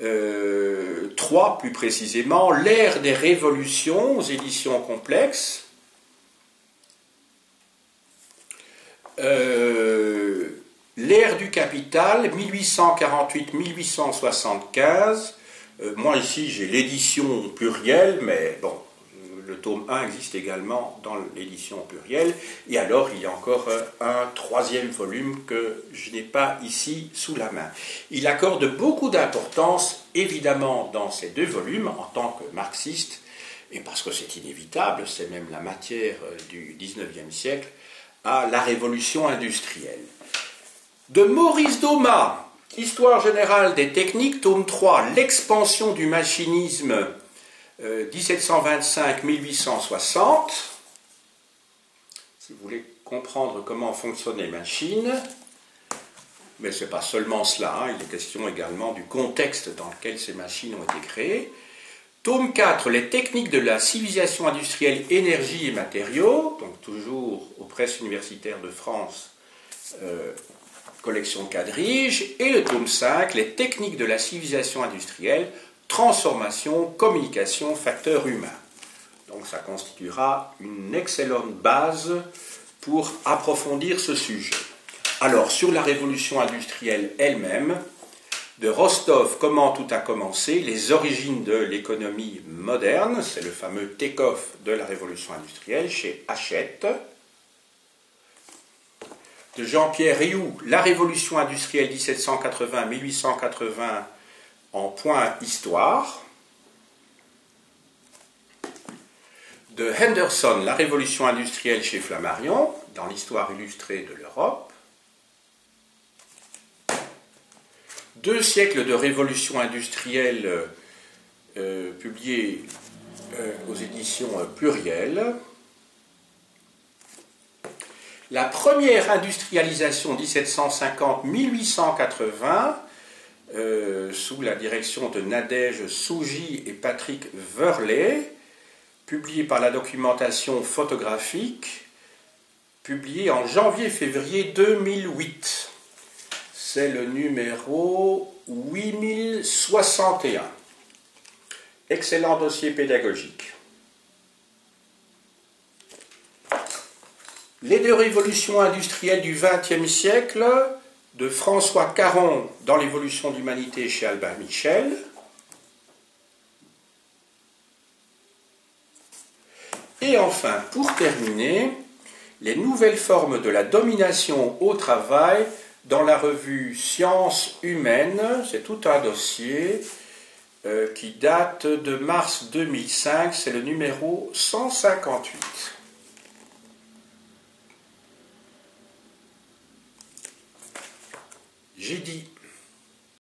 3 plus précisément, l'ère des révolutions aux éditions complexes, l'ère du capital, 1848-1875. Moi ici j'ai l'édition plurielle, mais bon, le tome 1 existe également dans l'édition plurielle. Et alors il y a encore un 3e volume que je n'ai pas ici sous la main. Il accorde beaucoup d'importance, évidemment, dans ces 2 volumes, en tant que marxiste, et parce que c'est inévitable, c'est même la matière du 19e siècle, à la révolution industrielle. De Maurice Domat, Histoire générale des techniques, tome 3, l'expansion du machinisme, 1725-1860. Si vous voulez comprendre comment fonctionnent les machines, mais ce n'est pas seulement cela, hein, il est question également du contexte dans lequel ces machines ont été créées. Tome 4, les techniques de la civilisation industrielle, énergie et matériaux, donc toujours aux presses universitaires de France, collection Quadrige. Et le tome 5, les techniques de la civilisation industrielle, transformation, communication, facteurs humains. Donc ça constituera une excellente base pour approfondir ce sujet. Alors, sur la révolution industrielle elle-même, de Rostov, Comment tout a commencé, les origines de l'économie moderne, c'est le fameux take-off de la révolution industrielle chez Hachette. De Jean-Pierre Rioux, la révolution industrielle 1780-1880 en point histoire. De Henderson, la révolution industrielle chez Flammarion, dans l'histoire illustrée de l'Europe. 2 siècles de révolution industrielle publiés aux éditions plurielles. La première industrialisation 1750-1880 sous la direction de Nadège Sougy et Patrick Verlet, publiée par la documentation photographique, publiée en janvier-février 2008. C'est le numéro 8061. Excellent dossier pédagogique. Les 2 révolutions industrielles du XXe siècle, de François Caron dans l'évolution de l'humanité chez Albin Michel. Et enfin, pour terminer, les nouvelles formes de la domination au travail dans la revue Sciences humaines. C'est tout un dossier qui date de mars 2005, c'est le numéro 158. J'ai dit